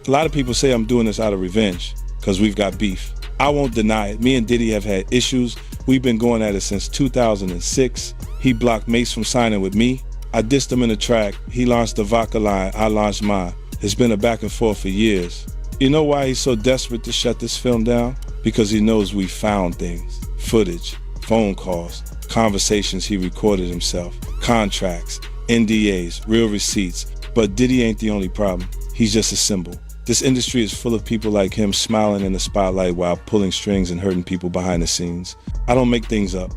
A lot of people say I'm doing this out of revenge because we've got beef. I won't deny it. Me and Diddy have had issues. We've been going at it since 2006. He blocked Mace from signing with me. I dissed him in a track. He launched the vodka line. I launched mine. It's been a back and forth for years. You know why he's so desperate to shut this film down? Because he knows we found things. Footage, phone calls, conversations he recorded himself, contracts, NDAs, real receipts. But Diddy ain't the only problem. He's just a symbol. This industry is full of people like him smiling in the spotlight while pulling strings and hurting people behind the scenes. I don't make things up.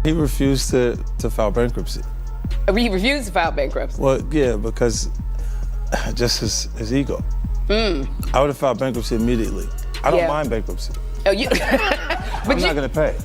He refused to file bankruptcy. He refused to file bankruptcy? Well, yeah, because just his ego. I would have filed bankruptcy immediately. I don't mind bankruptcy. Oh, you? I'm not gonna pay.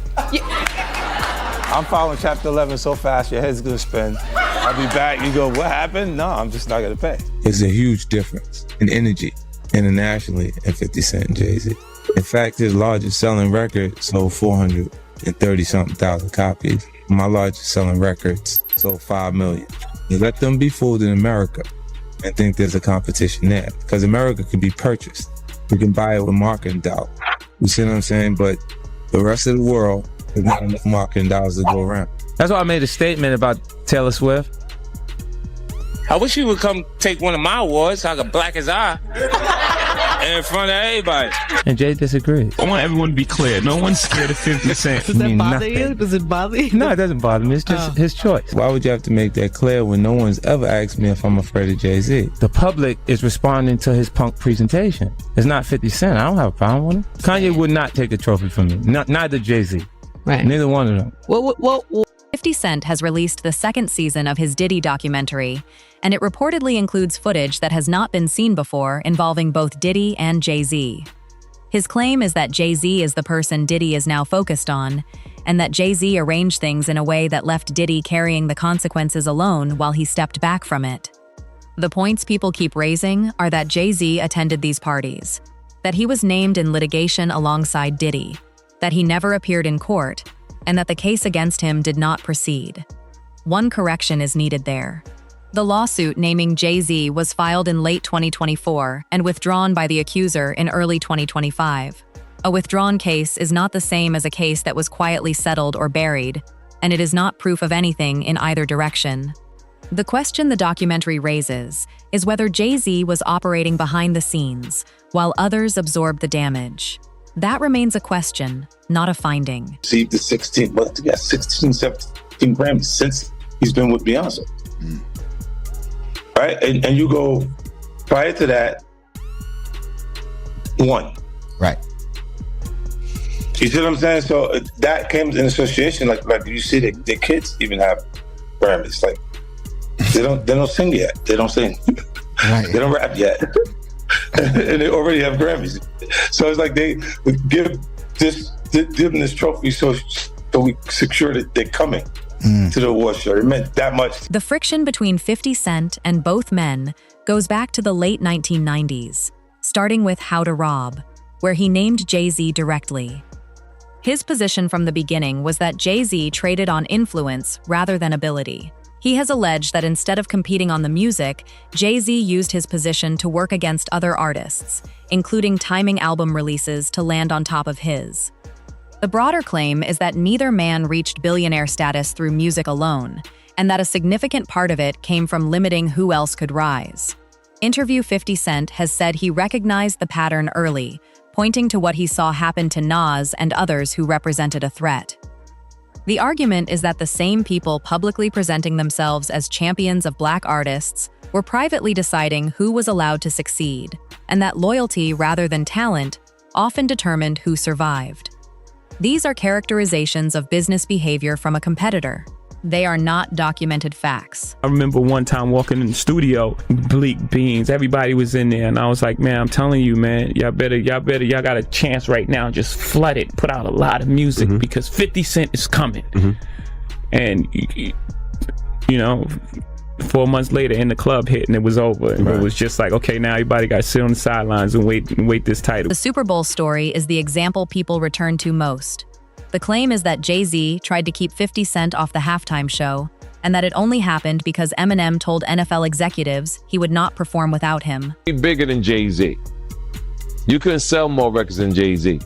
I'm filing Chapter 11 so fast, your head's gonna spin. I'll be back, you go, what happened? No, I'm just not gonna pay. There's a huge difference in energy internationally in 50 Cent and Jay-Z. In fact, his largest selling record sold 430-something thousand copies. My largest selling records sold 5 million. You let them be fooled in America and think there's a competition there, because America can be purchased. You can buy it with marketing dollars. You see what I'm saying? But the rest of the world, there's not enough marketing dollars to go around. That's why I made a statement about Taylor Swift. I wish you would come take one of my awards so I could black his eye in front of everybody. And Jay disagrees. I want everyone to be clear. No one's scared of 50 Cent. Does that bother you? Does it bother you? No, it doesn't bother me. It's just his choice. Why would you have to make that clear when no one's ever asked me if I'm afraid of Jay-Z? The public is responding to his punk presentation. It's not 50 Cent. I don't have a problem with him. Kanye would not take the trophy from me. Neither Jay-Z. Right. Neither one of them. Well, 50 Cent has released the second season of his Diddy documentary, and it reportedly includes footage that has not been seen before involving both Diddy and Jay-Z. His claim is that Jay-Z is the person Diddy is now focused on, and that Jay-Z arranged things in a way that left Diddy carrying the consequences alone while he stepped back from it. The points people keep raising are that Jay-Z attended these parties, that he was named in litigation alongside Diddy, that he never appeared in court, and that the case against him did not proceed. One correction is needed there. The lawsuit naming Jay-Z was filed in late 2024 and withdrawn by the accuser in early 2025. A withdrawn case is not the same as a case that was quietly settled or buried, and it is not proof of anything in either direction. The question the documentary raises is whether Jay-Z was operating behind the scenes while others absorbed the damage. That remains a question, not a finding. Received the 16 Grammys since he's been with Beyonce. Right? And you go, prior to that, 1. Right. You see what I'm saying? So that came in association, like you see the kids even have Grammys. Like, they don't sing yet. They don't sing. Right. They don't rap yet. And they already have Grammys. So it's like they give them this trophy so we secure that they're coming to the award show. It meant that much. The friction between 50 Cent and both men goes back to the late 1990s, starting with How to Rob, where he named Jay-Z directly. His position from the beginning was that Jay-Z traded on influence rather than ability. He has alleged that instead of competing on the music, Jay-Z used his position to work against other artists, including timing album releases to land on top of his. The broader claim is that neither man reached billionaire status through music alone, and that a significant part of it came from limiting who else could rise. Interview 50 Cent has said he recognized the pattern early, pointing to what he saw happen to Nas and others who represented a threat. The argument is that the same people publicly presenting themselves as champions of Black artists were privately deciding who was allowed to succeed, and that loyalty rather than talent often determined who survived. These are characterizations of business behavior from a competitor. They are not documented facts. I remember one time walking in the studio, Bleak Beans, everybody was in there, and I was like, man, I'm telling you, man, y'all got a chance right now. Just flood it, put out a lot of music because 50 Cent is coming. And, you know, 4 months later, in the club hit and it was over. And it was just like, okay, now everybody got to sit on the sidelines and wait this title. The Super Bowl story is the example people return to most. The claim is that Jay-Z tried to keep 50 Cent off the halftime show, and that it only happened because Eminem told NFL executives he would not perform without him. Bigger than Jay-Z. You couldn't sell more records than Jay-Z.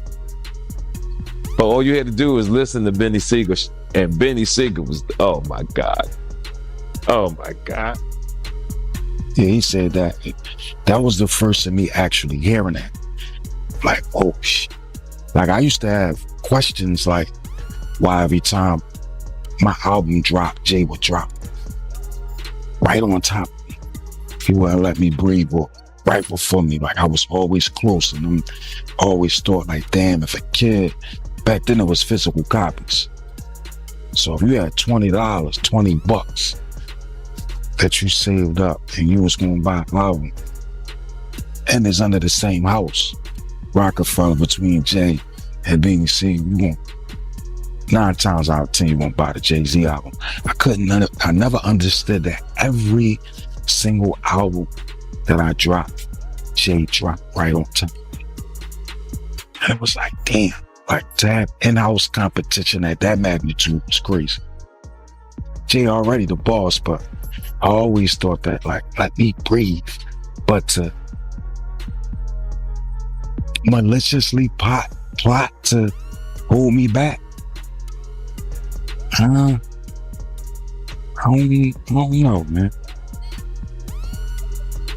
But all you had to do was listen to Benny Siegel, and Benny Siegel was, oh my God. Oh my God. Yeah, he said that. That was the first of me actually hearing that. Like, oh shit. Like, I used to have questions like why every time my album dropped, Jay would drop right on top of me. He wouldn't let me breathe or right before me. Like, I was always close, and I always thought like, damn, if a kid, back then it was physical copies. So if you had $20, $20 that you saved up and you was gonna buy an album, and it's under the same house, Rockefeller, between Jay and Beanie Siegel, you won't, 9 times out of 10 you won't buy the Jay-Z album. I never understood that every single album that I dropped, Jay dropped right on top. And it was like, damn, like to have in-house competition at that magnitude was crazy. Jay already the boss, but I always thought that, like, let me breathe. But to maliciously plot to hold me back, I don't know, man.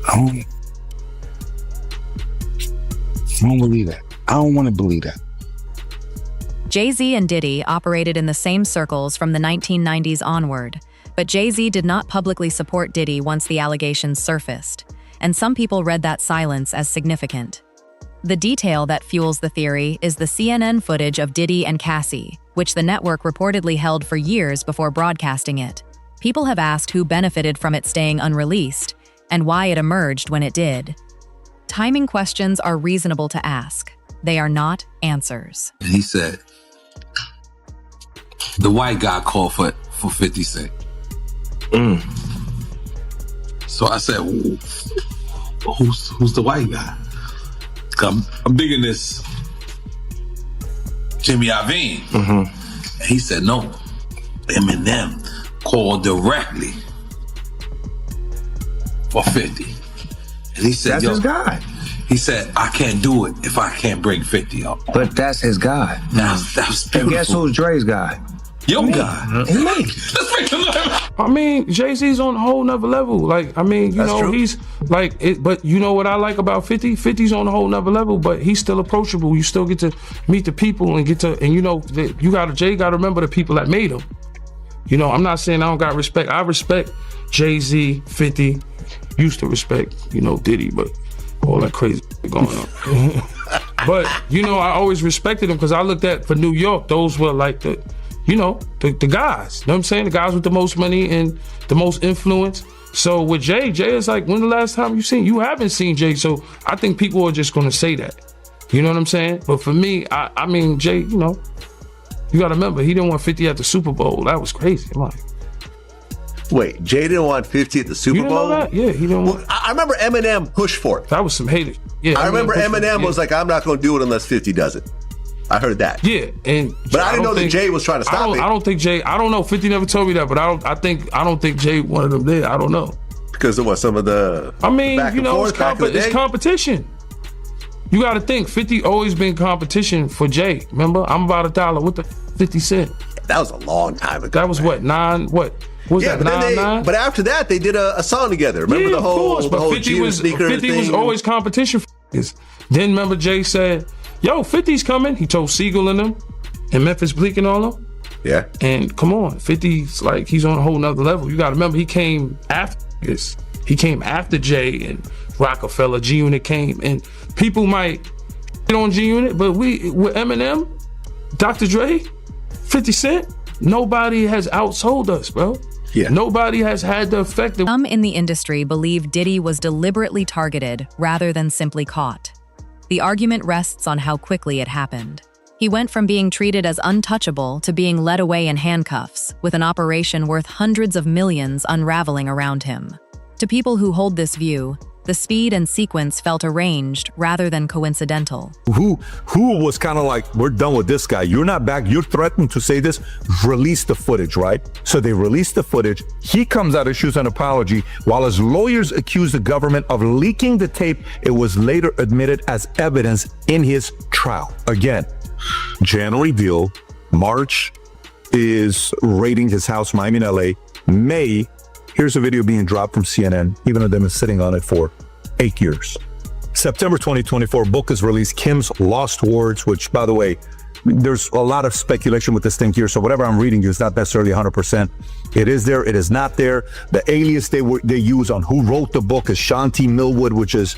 I don't believe that. I don't want to believe that. Jay-Z and Diddy operated in the same circles from the 1990s onward, but Jay-Z did not publicly support Diddy once the allegations surfaced, and some people read that silence as significant. The detail that fuels the theory is the CNN footage of Diddy and Cassie, which the network reportedly held for years before broadcasting it. People have asked who benefited from it staying unreleased, and why it emerged when it did. Timing questions are reasonable to ask. They are not answers. And he said, the white guy called for 50 Cent. So I said, who's the white guy? I'm digging this Jimmy Iovine. And he said, no, Eminem called directly for 50. And he said, that's his guy. He said, I can't do it if I can't bring 50 up. But that's his guy. That was beautiful. And guess who's Dre's guy? Your guy. I mean, Jay-Z's on a whole nother level. Like, I mean, you know, he's like, but you know what I like about 50? 50's on a whole nother level, but he's still approachable. You still get to meet the people and you know, Jay got to remember the people that made him. You know, I'm not saying I don't got respect. I respect Jay-Z, 50, used to respect, you know, Diddy, but all that crazy going on. But, you know, I always respected him because I looked at, for New York, those were like the guys. You know what I'm saying? The guys with the most money and the most influence. So with Jay is like, when the last time you haven't seen Jay, so I think people are just gonna say that. You know what I'm saying? But for me, I mean, Jay, you know, you gotta remember, he didn't want 50 at the Super Bowl. That was crazy. I'm like, wait, Jay didn't want 50 at the Super Bowl? Know that? Yeah, he didn't want. I remember Eminem pushed for it. That was some haters. Yeah, I remember Eminem was like, I'm not gonna do it unless 50 does it. I heard that. Yeah, but I didn't know that Jay was trying to stop it. I don't think Jay. I don't know. 50 never told me that, but I don't think Jay wanted him there. I don't know. Because of what, some of the. I mean, you know, it's competition. You got to think. 50 always been competition for Jay. Remember, I'm about $1 with the 50 Cent. That was a long time ago. That was what, 9? What was that? 9? But after that, they did a song together. Remember the whole, of course, but 50 was always competition for this. Then remember Jay said, yo, 50's coming. He told Siegel and them, and Memphis Bleak and all them. Yeah. And come on, 50's like, he's on a whole nother level. You got to remember, he came after this. He came after Jay and Rockefeller. G-Unit came, and people might get on G-Unit, but with Eminem, Dr. Dre, 50 Cent, nobody has outsold us, bro. Yeah. Nobody has had the effect of. Some in the industry believe Diddy was deliberately targeted rather than simply caught. The argument rests on how quickly it happened. He went from being treated as untouchable to being led away in handcuffs, with an operation worth hundreds of millions unraveling around him. To people who hold this view, The speed and sequence felt arranged rather than coincidental. Who was kind of like, we're done with this guy. You're not back. You're threatened to say this. Release the footage, right? So they released the footage. He comes out, issues an apology, while his lawyers accuse the government of leaking the tape. It was later admitted as evidence in his trial. Again, January deal, March is raiding his house, Miami and LA. May, here's a video being dropped from CNN. Even though they've been sitting on it for 8 years. September 2024, book is released, Kim's Lost Words, which, by the way, there's a lot of speculation with this thing here. So whatever I'm reading is not necessarily 100%. It is there, it is not there. The alias they use on who wrote the book is Shanti Millwood, which is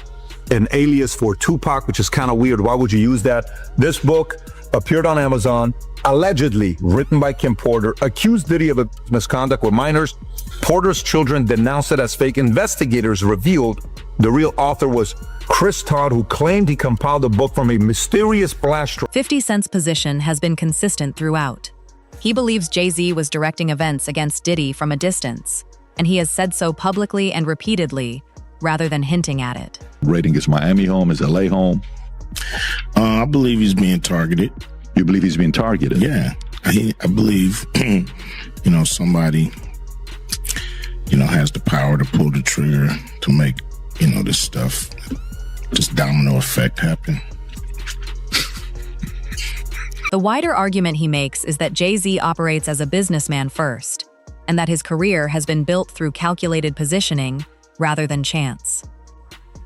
an alias for Tupac, which is kind of weird. Why would you use that? This book appeared on Amazon, allegedly written by Kim Porter, accused Diddy of misconduct with minors. Porter's children denounced it as fake. Investigators revealed the real author was Chris Todd, who claimed he compiled the book from a mysterious blast. 50 Cent's position has been consistent throughout. He believes Jay-Z was directing events against Diddy from a distance, and he has said so publicly and repeatedly, rather than hinting at it. Raiding his Miami home, his LA home. I believe he's being targeted. You believe he's being targeted? Yeah. I believe, somebody, has the power to pull the trigger to make, this stuff, this domino effect happen. The wider argument he makes is that Jay-Z operates as a businessman first, and that his career has been built through calculated positioning rather than chance.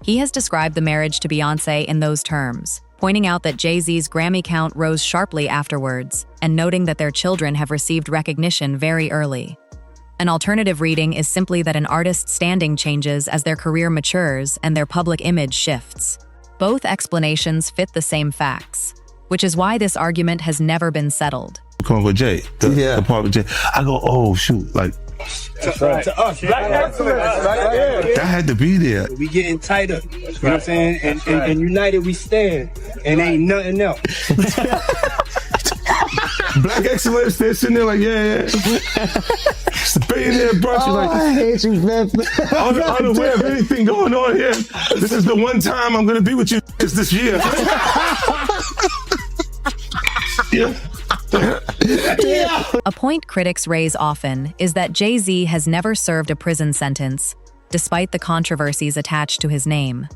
He has described the marriage to Beyoncé in those terms, pointing out that Jay-Z's Grammy count rose sharply afterwards, and noting that their children have received recognition very early. An alternative reading is simply that an artist's standing changes as their career matures and their public image shifts. Both explanations fit the same facts, which is why this argument has never been settled. Come on with Jay, the part with Jay. I go, oh shoot, like to us, black excellence, that had to be there. We getting tighter, you know what I'm saying? And united we stand, and ain't nothing else. Black excellence, they're sitting there like, yeah. It's the billionaire brunch. Oh, Like, I hate you, man. Unaware of anything going on here. This is the one time I'm gonna be with you this year. A point critics raise often is that Jay-Z has never served a prison sentence, despite the controversies attached to his name.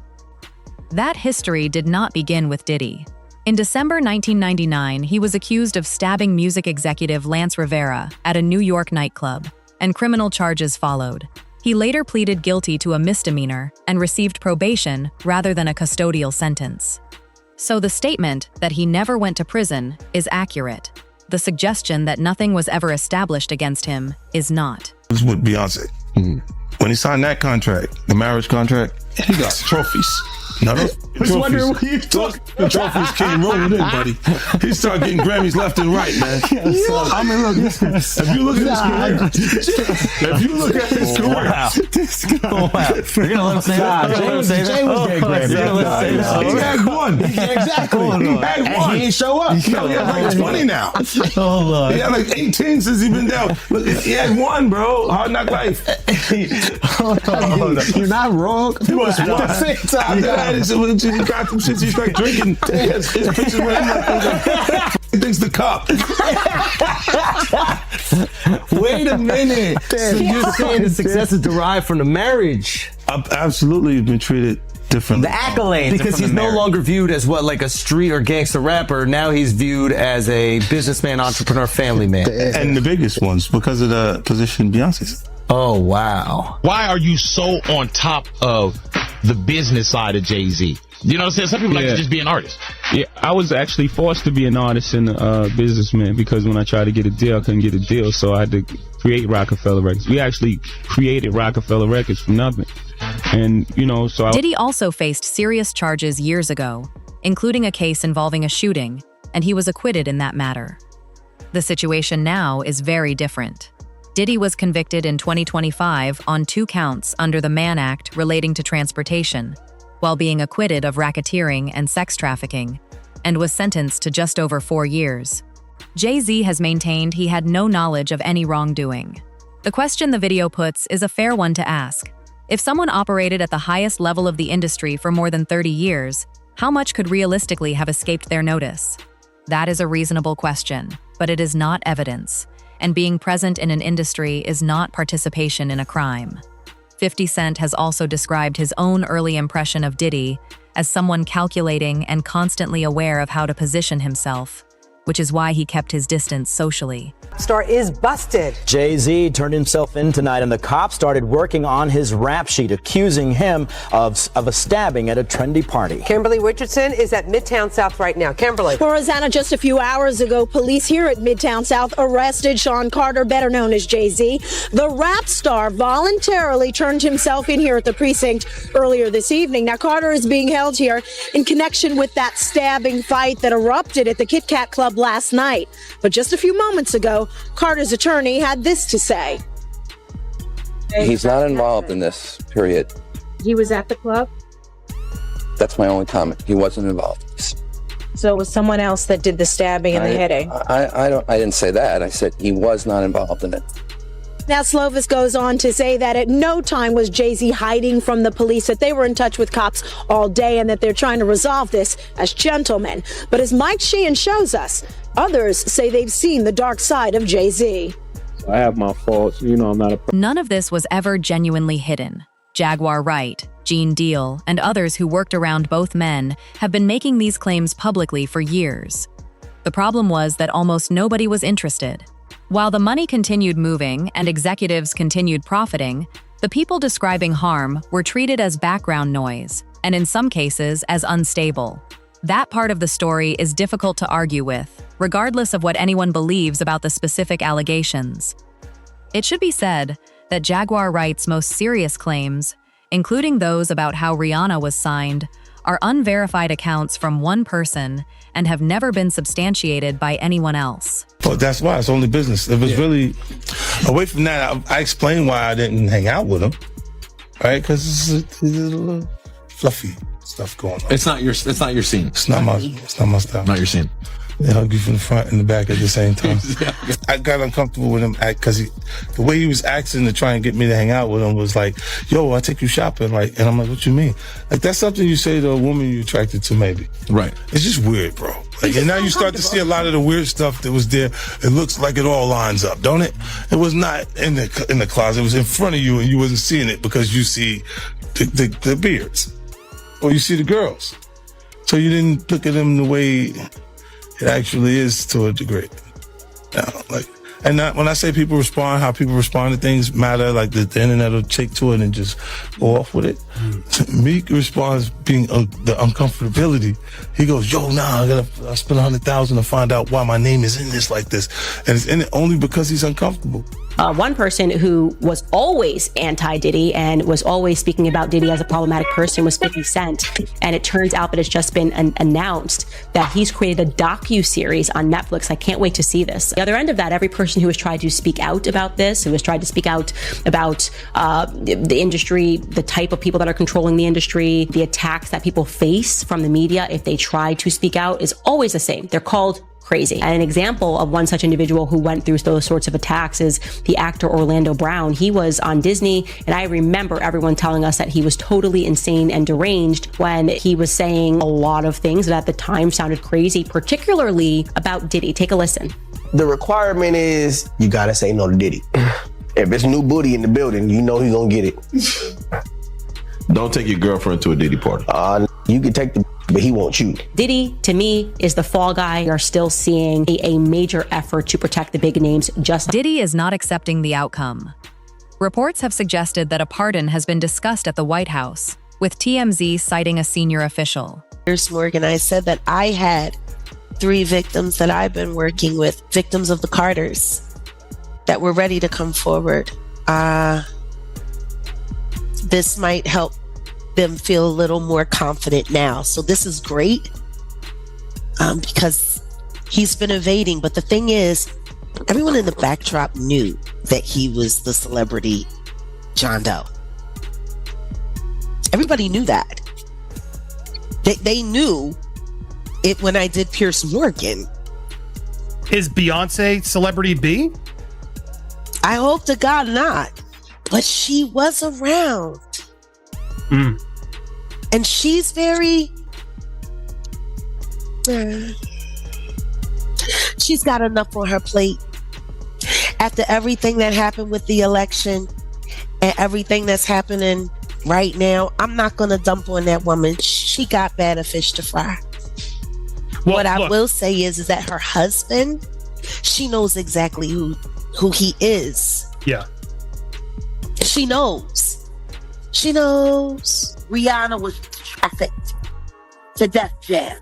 That history did not begin with Diddy. In December 1999, he was accused of stabbing music executive Lance Rivera at a New York nightclub, and criminal charges followed. He later pleaded guilty to a misdemeanor and received probation rather than a custodial sentence. So the statement that he never went to prison is accurate. The suggestion that nothing was ever established against him is not. This is with Beyonce. When he signed that contract, the marriage contract, he got trophies. No, trophies. The trophies came rolling in, buddy. He started getting Grammys left and right, man. I mean, look, if you look at his career, This guy. You're gonna let him say that? Jay was getting Grammys. He had one. Exactly. He had one. And he ain't show up. He had like 20 now. Oh, Lord. He had like 18 since he been down. Look, he had one, bro. Hard Knock Life. You're not wrong. He was one. At the same time. He got them shits. He started drinking. His pictures with him like, he thinks the cup. Wait a minute. So you're saying the success is derived from the marriage? Absolutely, been treated differently. The accolades. Because he's no longer viewed as like a street or gangster rapper. Now he's viewed as a businessman, entrepreneur, family man. And the biggest ones because of the position Beyonce's. Oh, wow. Why are you so on top of the business side of Jay-Z? You know what I'm saying? Some people like to just be an artist. Yeah, I was actually forced to be an artist and a businessman because when I tried to get a deal, I couldn't get a deal, so I had to create Rockefeller Records. We actually created Rockefeller Records from nothing. And, so Diddy also faced serious charges years ago, including a case involving a shooting, and he was acquitted in that matter. The situation now is very different. Diddy was convicted in 2025 on 2 counts under the Mann Act relating to transportation, while being acquitted of racketeering and sex trafficking, and was sentenced to just over 4 years. Jay-Z has maintained he had no knowledge of any wrongdoing. The question the video puts is a fair one to ask. If someone operated at the highest level of the industry for more than 30 years, how much could realistically have escaped their notice? That is a reasonable question, but it is not evidence, and being present in an industry is not participation in a crime. 50 Cent has also described his own early impression of Diddy as someone calculating and constantly aware of how to position himself, which is why he kept his distance socially. Star is busted. Jay-Z turned himself in tonight, and the cops started working on his rap sheet, accusing him of a stabbing at a trendy party. Kimberly Richardson is at Midtown South right now. Kimberly. Well, Rosanna, just a few hours ago, police here at Midtown South arrested Sean Carter, better known as Jay-Z. The rap star voluntarily turned himself in here at the precinct earlier this evening. Now, Carter is being held here in connection with that stabbing fight that erupted at the Kit Kat Club last night. But just a few moments ago, Carter's attorney had this to say. He's not involved in this, period. He was at the club? That's my only comment. He wasn't involved. So it was someone else that did the stabbing and the hitting? I didn't say that. I said he was not involved in it. Now, Slovis goes on to say that at no time was Jay-Z hiding from the police, that they were in touch with cops all day and that they're trying to resolve this as gentlemen. But as Mike Sheehan shows us, others say they've seen the dark side of Jay-Z. I have my faults. You know, I'm not a... None of this was ever genuinely hidden. Jaguar Wright, Gene Deal, and others who worked around both men have been making these claims publicly for years. The problem was that almost nobody was interested. While the money continued moving and executives continued profiting, the people describing harm were treated as background noise, and in some cases as unstable. That part of the story is difficult to argue with, regardless of what anyone believes about the specific allegations. It should be said that Jaguar Wright's most serious claims, including those about how Rihanna was signed, are unverified accounts from one person and have never been substantiated by anyone else. Well, that's why it's only business. It was really, away from that, I explained why I didn't hang out with him, right? Because it's a little fluffy stuff going on. It's not your scene. It's not my style. Not your scene. They hug you from the front and the back at the same time. I got uncomfortable with him because the way he was acting to try and get me to hang out with him was like, yo, I take you shopping. Like, and I'm like, what you mean? Like, that's something you say to a woman you're attracted to, maybe. Right. It's just weird, bro. Like, and now you start to see a lot of the weird stuff that was there. It looks like it all lines up, don't it? It was not in the closet. It was in front of you and you wasn't seeing it because you see the beards or you see the girls. So you didn't look at them the way it actually is to a degree. When I say people respond, how people respond to things matter, like the internet will take to it and just go off with it. Meek responds being the uncomfortability. He goes, yo, I spent $100,000 to find out why my name is in this like this. And it's in it only because he's uncomfortable. One person who was always anti-Diddy and was always speaking about Diddy as a problematic person was 50 Cent. And it turns out that it's just been announced that he's created a docu-series on Netflix. I can't wait to see this. The other end of that, every person who has tried to speak out about this, who has tried to speak out about the industry, the type of people that are controlling the industry, the attacks that people face from the media if they try to speak out, is always the same. They're called crazy. And an example of one such individual who went through those sorts of attacks is the actor Orlando Brown. He was on Disney, and I remember everyone telling us that he was totally insane and deranged when he was saying a lot of things that at the time sounded crazy, particularly about Diddy. Take a listen. The requirement is you gotta say no to Diddy. If it's new booty in the building, you know he's gonna get it. Don't take your girlfriend to a Diddy party. You can take but he won't you. Diddy, to me, is the fall guy. We are still seeing a major effort to protect the big names. Diddy is not accepting the outcome. Reports have suggested that a pardon has been discussed at the White House, with TMZ citing a senior official. Here's Morgan. I said that I had 3 victims that I've been working with, victims of the Carters, that were ready to come forward. This might help them feel a little more confident now. So this is great because he's been evading. But the thing is, everyone in the backdrop knew that he was the celebrity John Doe. Everybody knew that. They knew it when I did Pierce Morgan. Is Beyonce celebrity B? I hope to God not. But she was around. And she's very... she's got enough on her plate. After everything that happened with the election and everything that's happening right now, I'm not going to dump on that woman. She got better fish to fry. Well, what I will say is that her husband, she knows exactly who he is. Yeah. She knows. She knows. Rihanna was trafficked to Def Jam.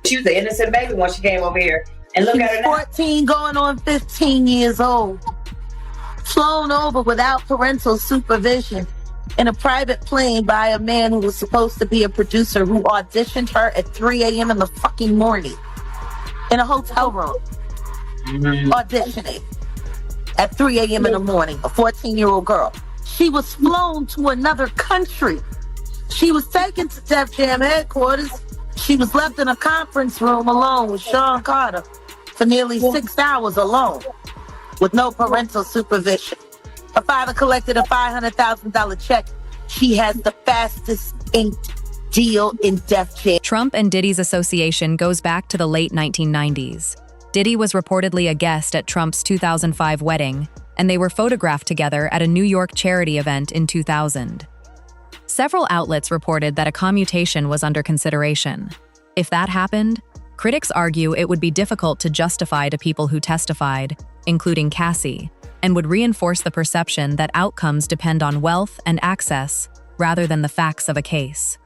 She was an innocent baby when she came over here. And look at her now. 14 going on 15 years old. Flown over without parental supervision in a private plane by a man who was supposed to be a producer who auditioned her at 3 a.m. in the fucking morning in a hotel room. Auditioning at 3 a.m. in the morning, a 14-year-old girl. She was flown to another country. She was taken to Def Jam headquarters. She was left in a conference room alone with Sean Carter for nearly 6 hours alone with no parental supervision. Her father collected a $500,000 check. She has the fastest inked deal in Def Jam. Trump and Diddy's association goes back to the late 1990s. Diddy was reportedly a guest at Trump's 2005 wedding, and they were photographed together at a New York charity event in 2000. Several outlets reported that a commutation was under consideration. If that happened, critics argue it would be difficult to justify to people who testified, including Cassie, and would reinforce the perception that outcomes depend on wealth and access rather than the facts of a case.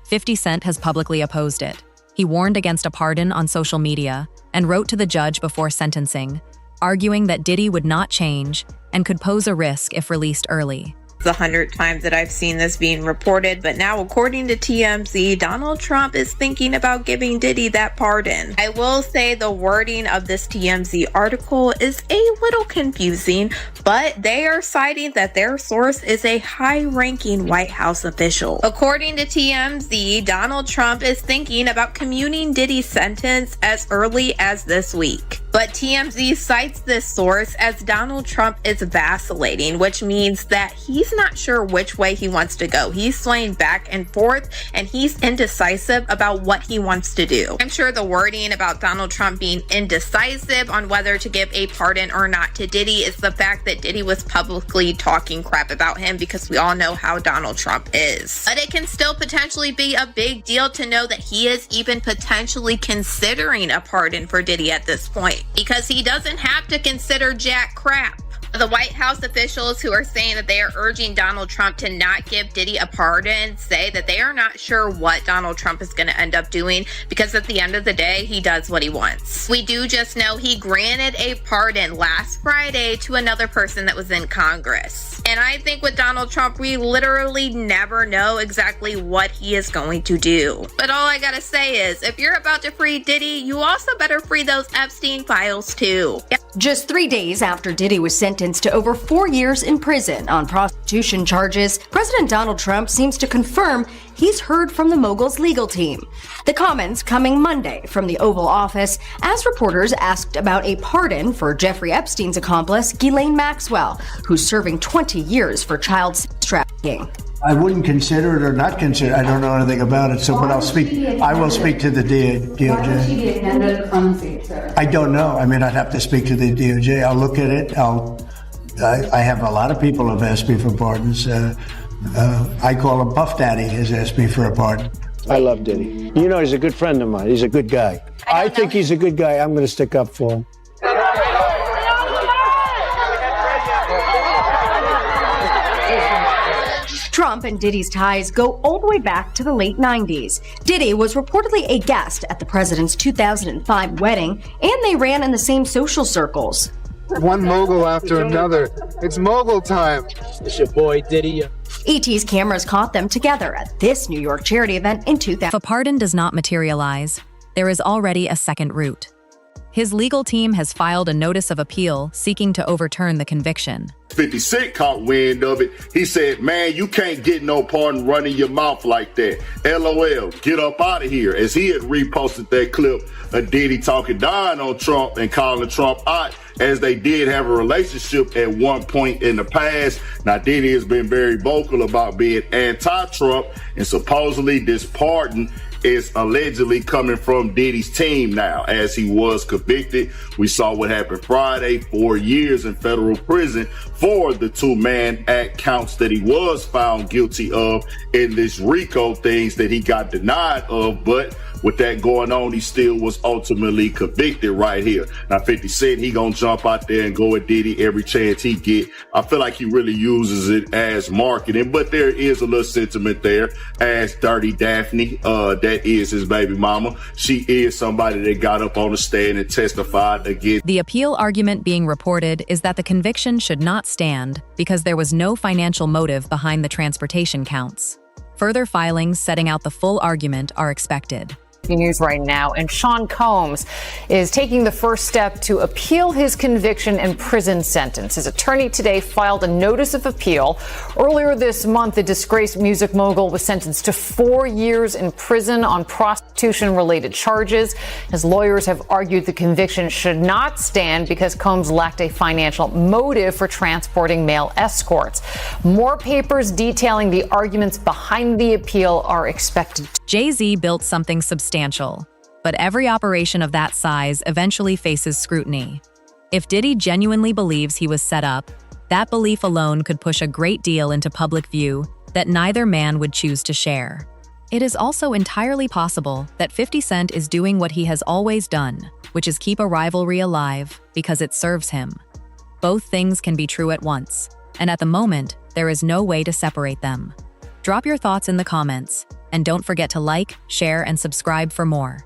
50 Cent has publicly opposed it. He warned against a pardon on social media and wrote to the judge before sentencing, arguing that Diddy would not change and could pose a risk if released early. The 100 times that I've seen this being reported, but now according to TMZ, Donald Trump is thinking about giving Diddy that pardon. I will say the wording of this TMZ article is a little confusing, but they are citing that their source is a high-ranking White House official. According to TMZ, Donald Trump is thinking about commuting Diddy's sentence as early as this week. But TMZ cites this source as Donald Trump is vacillating, which means that he's not sure which way he wants to go. He's swaying back and forth, and he's indecisive about what he wants to do. I'm sure the wording about Donald Trump being indecisive on whether to give a pardon or not to Diddy is the fact that Diddy was publicly talking crap about him, because we all know how Donald Trump is. But it can still potentially be a big deal to know that he is even potentially considering a pardon for Diddy at this point, because he doesn't have to consider jack crap. The White House officials who are saying that they are urging Donald Trump to not give Diddy a pardon say that they are not sure what Donald Trump is going to end up doing, because at the end of the day, he does what he wants. We do just know he granted a pardon last Friday to another person that was in Congress. And I think with Donald Trump, we literally never know exactly what he is going to do. But all I gotta say is, if you're about to free Diddy, you also better free those Epstein files too. Just 3 days after Diddy was sentenced to over 4 years in prison on prostitution charges, President Donald Trump seems to confirm he's heard from the mogul's legal team. The comments coming Monday from the Oval Office as reporters asked about a pardon for Jeffrey Epstein's accomplice, Ghislaine Maxwell, who's serving 20 years for child sex trafficking. I wouldn't consider it or not consider it. I don't know anything about it, but I will speak to the DOJ. Why would she be attended from sir? I don't know. I mean, I'd have to speak to the DOJ. I'll look at it. I have a lot of people have asked me for pardons. I call him Puff Daddy has asked me for a pardon. I love Diddy. You know, he's a good friend of mine. He's a good guy. I think he's a good guy. I'm going to stick up for him. Trump and Diddy's ties go all the way back to the late 90s. Diddy was reportedly a guest at the president's 2005 wedding, and they ran in the same social circles. One mogul after another. It's mogul time. It's your boy Diddy. ET's cameras caught them together at this New York charity event in 2000. If a pardon does not materialize, there is already a second route. His legal team has filed a notice of appeal seeking to overturn the conviction. 50 Cent caught wind of it. He said, man, you can't get no pardon running your mouth like that. LOL, get up out of here. As he had reposted that clip of Diddy talking down on Trump and calling Trump out, as they did have a relationship at one point in the past. Now, Diddy has been very vocal about being anti-Trump, and supposedly this pardon is allegedly coming from Diddy's team now, as he was convicted. We saw what happened Friday, 4 years in federal prison for the two-man act counts that he was found guilty of in this RICO things that he got denied of. But with that going on, he still was ultimately convicted right here. Now, 50 Cent, he gonna jump out there and go at Diddy every chance he get. I feel like he really uses it as marketing, but there is a little sentiment there as Dirty Daphne, that is his baby mama. She is somebody that got up on the stand and testified against. The appeal argument being reported is that the conviction should not stand because there was no financial motive behind the transportation counts. Further filings setting out the full argument are expected. News right now, and Sean Combs is taking the first step to appeal his conviction and prison sentence. His attorney today filed a notice of appeal. Earlier this month, the disgraced music mogul was sentenced to 4 years in prison on prostitution-related charges. His lawyers have argued the conviction should not stand because Combs lacked a financial motive for transporting male escorts. More papers detailing the arguments behind the appeal are expected. Jay-Z built something substantial, but every operation of that size eventually faces scrutiny. If Diddy genuinely believes he was set up, that belief alone could push a great deal into public view that neither man would choose to share. It is also entirely possible that 50 Cent is doing what he has always done, which is keep a rivalry alive because it serves him. Both things can be true at once, and at the moment, there is no way to separate them. Drop your thoughts in the comments, and don't forget to like, share, and subscribe for more.